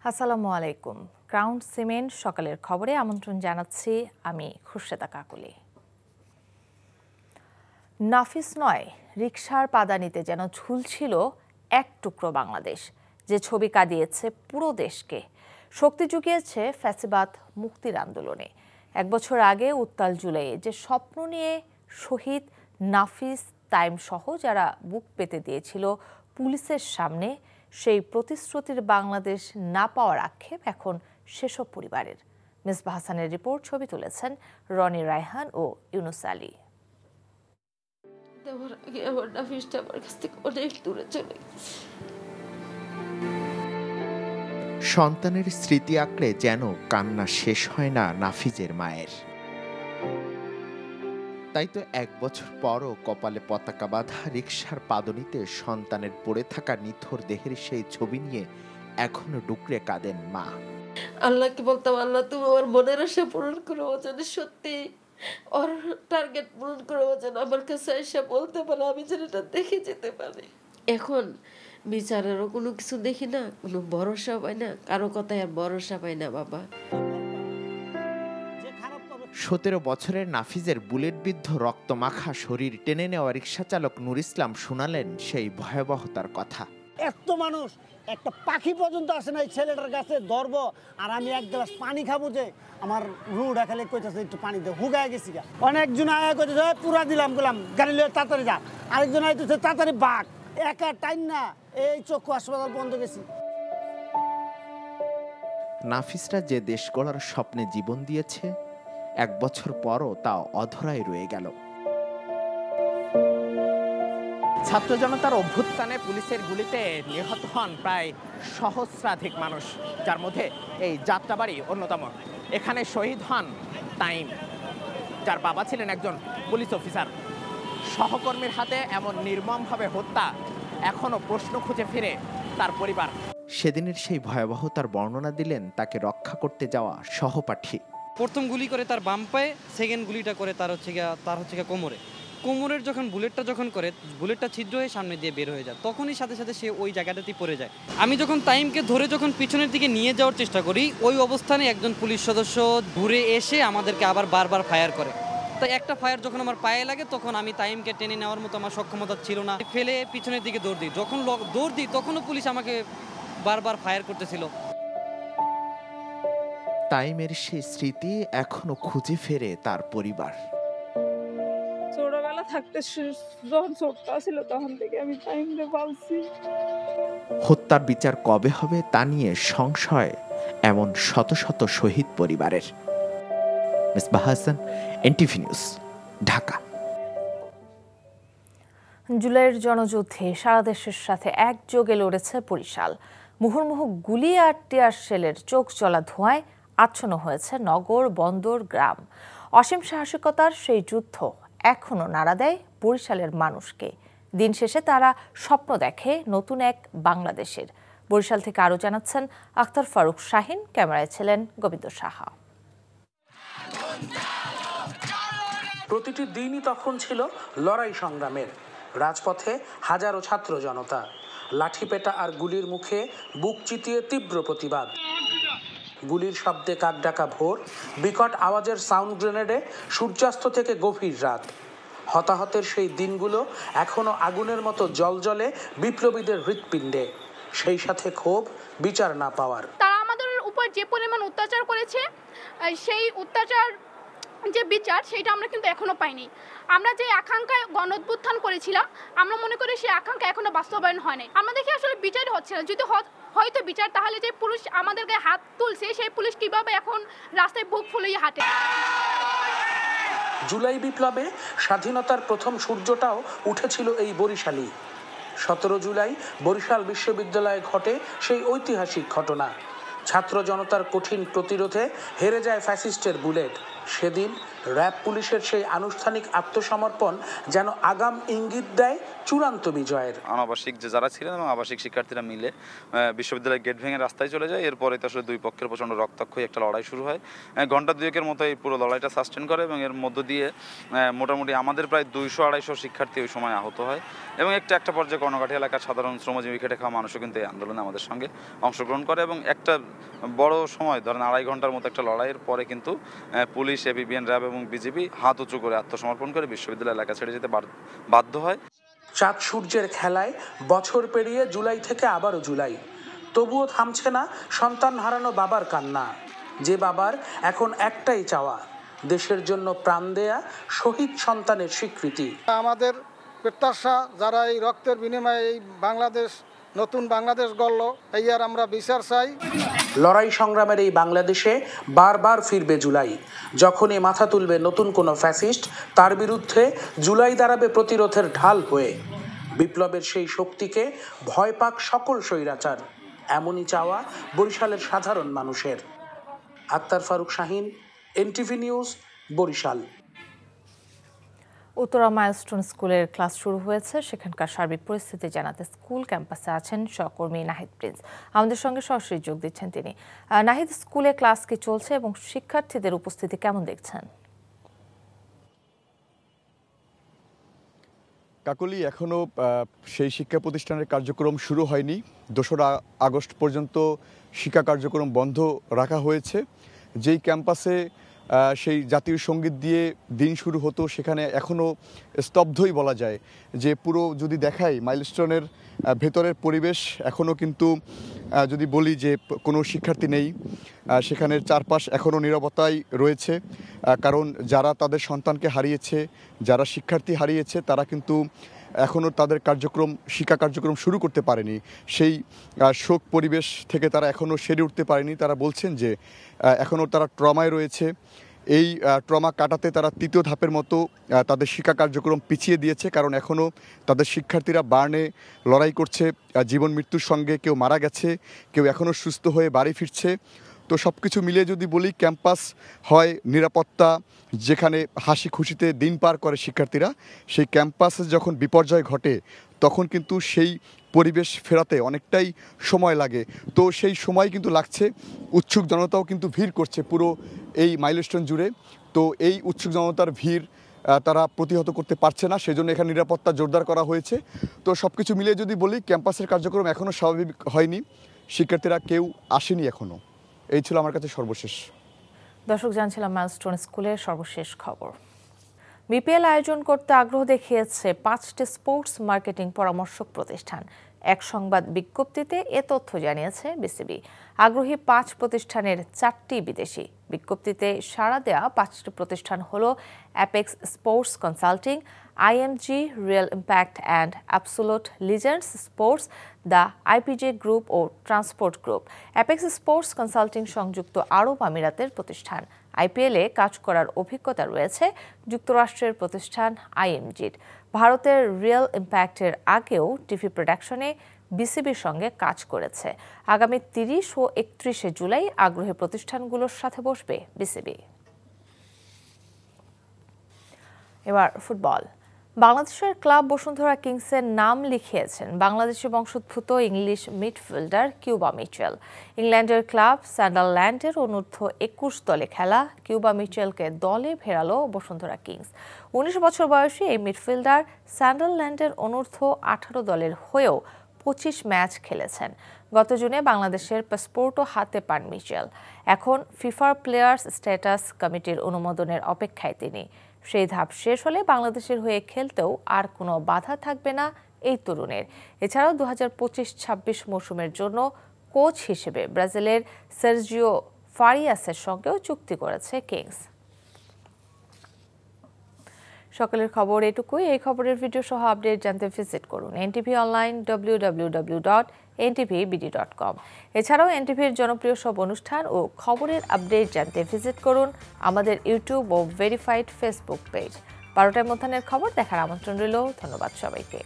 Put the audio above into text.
আসসালামু আলাইকুম। Crown cement সকালের খবরে আমন্ত্রণ জানাচ্ছি আমি খুরশেদা কাকুলি। নাফিস নয়, রিকশার পাদানিতে যেন ঝুলছিল এক টুকরো বাংলাদেশ, যে ছবি কাঁদিয়েছে পুরো দেশকে, শক্তি জুগিয়েছে ফ্যাসিবাদ মুক্তির আন্দোলনে। এক বছর আগে উত্তাল জুলাইয়ে যে স্বপ্ন নিয়ে শহীদ নাফিস, তাইম সহ যারা বুক পেতে দিয়েছিল পুলিশের সামনে, সেই প্রতিশ্রুতির বাংলাদেশ না পাওয়ার আক্ষেপ এখন সেসব পরিবারের। মিসবাহ হাসানের রিপোর্ট, ছবি তুলেছেন রনি রায়হান ও ইউনুস আলী। সন্তানের স্মৃতি আঁকড়ে যেন কান্না শেষ হয় না নাফিজের মায়ের। তাই তো এক বছর পরও কপালে পতাকা বাঁধা রিকশার পাদনিতে সন্তানের পড়ে থাকা নিথর দেহের সেই ছবি নিয়ে এখনো ডুকরে কাঁদেন মা। আল্লাহকে বলতাম, আল্লাহ তুমি আমার মনের আশা পূরণ করো, যেন সত্যি ওর টার্গেট পূরণ করো, যেন আমার কাছে এসে বলতে পারে, আমি যেন এটা দেখে যেতে পারি। এখন বিচারেরও কোনো কিছু দেখি না, কোনো ভরসা পাই না, কারো কথায় আর ভরসা পাই না বাবা। 17 বছরের নাফিজের বুলেটবিদ্ধ রক্তমাখা শরীর টেনে নেওয়া রিকশা চালক নুর ইসলাম শোনালেন সেই ভয়াবহতার কথা। এত মানুষ, একটা পাখি পর্যন্ত আসে না এই ছেলেটার কাছে ধরব, আর আমি এক গ্লাস পানি খাবো, যে আমার রুটা খেলে কইতেছে একটু পানি দে, হুগায় গেছি গা। অনেকজন আয়া কইতেছে পুরা দিলাম, গেলাম গাড়ি লিয়ে তাড়াতাড়ি যা, আরেকজন আইতেছে তাড়াতাড়ি বাঘ, একা টাইম না এই চক্ষু হাসপাতাল বন্ধ গেছি। নাফিসরা যে দেশ গড়ার স্বপ্নে জীবন দিয়েছে, এক বছর পরও তা অধরাই রয়ে গেল। ছাত্র জনতার অভ্যুত্থানে পুলিশের গুলিতে নিহত হন প্রায় সহস্রাধিক মানুষ, যার মধ্যে এই যাত্রাবাড়ি অন্যতম। এখানে শহীদ হন তাইম, যার বাবা ছিলেন একজন পুলিশ অফিসার। সহকর্মীর হাতে এমন নির্মমভাবে হত্যা, এখনো প্রশ্ন খুঁজে ফিরে তার পরিবার। সেদিনের সেই ভয়াবহতার বর্ণনা দিলেন তাকে রক্ষা করতে যাওয়া সহপাঠী। প্রথম গুলি করে তার বাম পায়ে, সেকেন্ড গুলিটা করে তার হচ্ছে কোমরে। কোমরের যখন বুলেটটা করে, বুলেটটা ছিদ্র হয়ে সামনে দিয়ে বের হয়ে যায়, তখনই সাথে সাথে সে ওই জায়গাটাতেই পড়ে যায়। আমি যখন তাইমকে ধরে পিছনের দিকে নিয়ে যাওয়ার চেষ্টা করি, ওই অবস্থানে একজন পুলিশ সদস্য ঘুরে এসে আমাদেরকে আবার বারবার ফায়ার করে। তাই একটা ফায়ার যখন আমার পায়ে লাগে, তখন আমি তাইমকে টেনে নেওয়ার মতো আমার সক্ষমতা ছিল না, ফেলে পিছনের দিকে দৌড় দিই। যখন দৌড় দিই তখনও পুলিশ আমাকে বারবার ফায়ার করতেছিল। তাইমের সেই স্মৃতি এখনো খুঁজে ফেরে তার পরিবার। ছোটবেলা থাকতে যখন ছোট ছিল তখন থেকে আমি তাইমকে পালছি। হত্যার বিচার কবে হবে তা নিয়ে সংশয় এমন শত শত শহীদ পরিবারের। Misbah Hasan, NTV news, Dhaka. জুলাইয়ের জনযুদ্ধে সারা দেশের সাথে একযোগে লড়েছে বরিশাল। মুহুর্মুহু গুলি আর টিয়ার শেলের চোখ জ্বলা ধোঁয়ায় আচ্ছন্ন হয়েছে নগর, বন্দর, গ্রাম। অসীম সাহসিকতার সেই যুদ্ধ এখনো নাড়া দেয় বরিশালের মানুষকে। দিন শেষে তারা স্বপ্ন দেখে নতুন এক বাংলাদেশের। বরিশাল থেকে আরও জানাচ্ছেন আখতার ফারুক শাহিন, ক্যামেরায় ছিলেন গোবিন্দ সাহা। প্রতিটি দিনই তখন ছিল লড়াই সংগ্রামের। রাজপথে হাজারো ছাত্র জনতা, লাঠিপেটা আর গুলির মুখে বুক চিতিয়ে তীব্র প্রতিবাদ। গুলির শব্দে কাকডাকা ভোর, বিকট আওয়াজের সাউন্ড গ্রেনেডে সূর্যাস্ত থেকে গভীর রাত। হতাহতের সেই দিনগুলো এখনো আগুনের মতো জ্বলজ্বলে বিপ্লবীদের হৃৎপিণ্ডে। সেই সাথে ক্ষোভ বিচার না পাওয়ার। তারা আমাদের উপর যে পরিমাণ অত্যাচার করেছে, সেই অত্যাচার যে বিচার, সেটা আমরা কিন্তু এখনো পাইনি। আমরা যে আকাঙ্ক্ষায় গণ-অভ্যুত্থান করেছিলাম, আমরা মনে করি সেই আকাঙ্ক্ষা এখনো বাস্তবায়ন হয় নাই। আমাদেরকে আসলে বিচার হচ্ছে না। যদি হয়তো বিচার, তাহলে যে পুলিশ আমাদের গায়ে হাত তুলছে, সেই পুলিশ কিভাবে এখন রাস্তায় বুক ফুলিয়ে হাঁটে। জুলাই বিপ্লবে স্বাধীনতার প্রথম সূর্যটাও উঠেছিল এই বরিশালই। 17 জুলাই বরিশাল বিশ্ববিদ্যালয়ে ঘটে সেই ঐতিহাসিক ঘটনা। ছাত্র জনতার কঠিন প্রতিরোধে হেরে যায় ফ্যাসিস্টের বুলেট। সেদিন র্যাব পুলিশের সেই আনুষ্ঠানিক আত্মসমর্পণ যেন আগাম ইঙ্গিত দেয় চূড়ান্ত বিজয়ের। অনাবাসিক যারা ছিলেন এবং আবাসিক শিক্ষার্থীরা মিলে বিশ্ববিদ্যালয়ের গেট ভেঙে রাস্তায় চলে যায়। এরপরে তো আসলে দুই পক্ষের প্রচণ্ড রক্তাক্ষয়ী একটা লড়াই শুরু হয়। ঘন্টা দুয়েকের মতো এই পুরো লড়াইটা সাস্টেন করে এবং এর মধ্য দিয়ে মোটামুটি আমাদের প্রায় 200-250 শিক্ষার্থী ওই সময় আহত হয়। এবং একটা পর্যায়ে কর্ণকাঠি এলাকার সাধারণ শ্রমজীবী খেটে খাওয়া মানুষও কিন্তু এই আন্দোলনে আমাদের সঙ্গে অংশগ্রহণ করে এবং একটা বড় সময় ধরেন 2.5 ঘন্টার মতো একটা লড়াইয়ের পরে কিন্তু পুলিশ, এপিবিএন, র্যাব এবং বিজিবি হাত উঁচু করে আত্মসমর্পণ করে বিশ্ববিদ্যালয় এলাকা ছেড়ে যেতে বাধ্য হয়। চাঁদ সূর্যের খেলায় বছর পেরিয়ে জুলাই থেকে আবারও জুলাই, তবুও থামছে না সন্তান হারানো বাবার কান্না। যে বাবার এখন একটাই চাওয়া, দেশের জন্য প্রাণ দেয়া শহীদ সন্তানের স্বীকৃতি। আমাদের প্রত্যাশা, যারা এই রক্তের বিনিময়ে এই বাংলাদেশ, নতুন বাংলাদেশ গড়ল, এই আর আমরা বিচার চাই। লড়াই সংগ্রামের এই বাংলাদেশে বারবার ফিরবে জুলাই। যখনই মাথা তুলবে নতুন কোনো ফ্যাসিস্ট, তার বিরুদ্ধে জুলাই দাঁড়াবে প্রতিরোধের ঢাল হয়ে। বিপ্লবের সেই শক্তিকে ভয় পাক সকল স্বৈরাচার, এমনই চাওয়া বরিশালের সাধারণ মানুষের। Akhtar Faruk Shahin, NTV news, Barishal. Uttara Milestone স্কুলের ক্লাস শুরু হয়েছে। সেখানকার সার্বিক পরিস্থিতি জানাতে স্কুল ক্যাম্পাসে আছেন সহকর্মী নাহিদ প্রিন্স। আমাদের সঙ্গে সরাসরি যোগ দিচ্ছেন তিনি। নাহিদ, স্কুলে ক্লাস কি চলছে এবং শিক্ষার্থীদের উপস্থিতি কেমন দেখছেন? কাকলি, এখনও সেই শিক্ষা প্রতিষ্ঠানের কার্যক্রম শুরু হয়নি। 2রা আগস্ট পর্যন্ত শিক্ষা কার্যক্রম বন্ধ রাখা হয়েছে। যেই ক্যাম্পাসে সেই জাতীয় সঙ্গীত দিয়ে দিন শুরু হতো, সেখানে এখনও স্তব্ধই বলা যায়। যে পুরো যদি দেখাই মাইলস্টোনের ভেতরের পরিবেশ, এখনও কিন্তু যদি বলি যে কোনো শিক্ষার্থী নেই। সেখানের চারপাশ এখনও নীরবতায় রয়েছে, কারণ যারা তাদের সন্তানকে হারিয়েছে, যারা শিক্ষার্থী হারিয়েছে, তারা কিন্তু এখনও তাদের শিক্ষা কার্যক্রম শুরু করতে পারেনি। সেই শোক পরিবেশ থেকে তারা এখনও সেরে উঠতে পারেনি। তারা বলছেন যে এখনও তারা ট্রমায় রয়েছে। এই ট্রমা কাটাতে তারা 3য় ধাপের মতো তাদের শিক্ষা কার্যক্রম পিছিয়ে দিয়েছে, কারণ এখনও তাদের শিক্ষার্থীরা বার্নে লড়াই করছে জীবন মৃত্যুর সঙ্গে। কেউ মারা গেছে, কেউ এখনও সুস্থ হয়ে বাড়ি ফিরছে। তো সব কিছু মিলিয়ে যদি বলি, ক্যাম্পাস হয় নিরাপত্তা, যেখানে হাসি খুশিতে দিন পার করে শিক্ষার্থীরা, সেই ক্যাম্পাসে যখন বিপর্যয় ঘটে তখন কিন্তু সেই পরিবেশ ফেরাতে অনেকটাই সময় লাগে। তো সেই সময় কিন্তু লাগছে। উৎসুক জনতাও কিন্তু ভিড় করছে পুরো এই মাইলস্টোন জুড়ে। তো এই উৎসুক জনতার ভিড় তারা প্রতিহত করতে পারছে না, সেজন্য এখানে নিরাপত্তা জোরদার করা হয়েছে। তো সব কিছু মিলিয়ে যদি বলি, ক্যাম্পাসের কার্যক্রম এখনও স্বাভাবিক হয়নি। শিক্ষার্থীরা কেউ আসেনি এখনও। এই ছিল আমার কাছে সর্বশেষ। দর্শক, জানছিলাম মাইলস্টোন স্কুলের সর্বশেষ খবর। বিপিএল আয়োজন করতে আগ্রহ দেখিয়েছে 5টি স্পোর্টস মার্কেটিং পরামর্শক প্রতিষ্ঠান। এক সংবাদ বিজ্ঞপ্তিতে এ তথ্য জানিয়েছে বিসিবি। আগ্রহী 5 প্রতিষ্ঠানের 4টি বিদেশি। বিজ্ঞপ্তিতে সাড়া দেওয়া 5টি প্রতিষ্ঠান হল apex sports consulting, IMG, real impact and absolute legends sports, the IPJ group ও transport group. Apex sports consulting সংযুক্ত আরব আমিরাতের প্রতিষ্ঠান। আইপিএলে কাজ করার অভিজ্ঞতা রয়েছে যুক্তরাষ্ট্রের প্রতিষ্ঠান আইএমজির। ভারতের রিয়েল ইম্প্যাক্টের আগেও টিভি প্রোডাকশনে বিসিবির সঙ্গে কাজ করেছে। আগামী 30 ও 31শে জুলাই আগ্রহী প্রতিষ্ঠানগুলোর সাথে বসবে বিসিবি। এবার ফুটবল। বাংলাদেশের ক্লাব বসুন্ধরা কিংসের নাম লিখিয়েছেন বাংলাদেশি বংশোদ্ভূত ইংলিশ মিডফিল্ডার কিউবা মিচেল। ইংল্যান্ডের ক্লাব সান্ডারল্যান্ডের অনূর্ধ্ব 21 দলে খেলা কিউবা মিচেলকে দলে ফেরালো বসুন্ধরা কিংস। 19 বছর বয়সী এই মিডফিল্ডার সান্ডারল্যান্ডের অনূর্ধ্ব 18 দলের হয়েও 25 ম্যাচ খেলেছেন। গত জুনে বাংলাদেশের পাসপোর্টও হাতে পান মিচেল। এখন ফিফার প্লেয়ার্স স্ট্যাটাস কমিটির অনুমোদনের অপেক্ষায় তিনি। সেই ধাপ শেষ হলে বাংলাদেশের হয়ে খেলতেও আর কোনো বাধা থাকবে না এই তরুণের। এছাড়াও 2025-26 মৌসুমের জন্য কোচ হিসেবে ব্রাজিলের সার্জিও ফারিয়াসের সঙ্গেও চুক্তি করেছে কিংস। সকালের খবর এটুকুই। এই খবরের ভিডিও সহ আপডেট জানতে ভিজিট করুন এনটিভি অনলাইন www.ntvbd.com। এছাড়াও এনটিভির জনপ্রিয় সব অনুষ্ঠান ও খবরের আপডেট জানতে ভিজিট করুন আমাদের ইউটিউব ও ভেরিফাইড ফেসবুক পেজ। 12টায় মধ্যাহ্নের খবর দেখার আমন্ত্রণ রইল। ধন্যবাদ সবাইকে।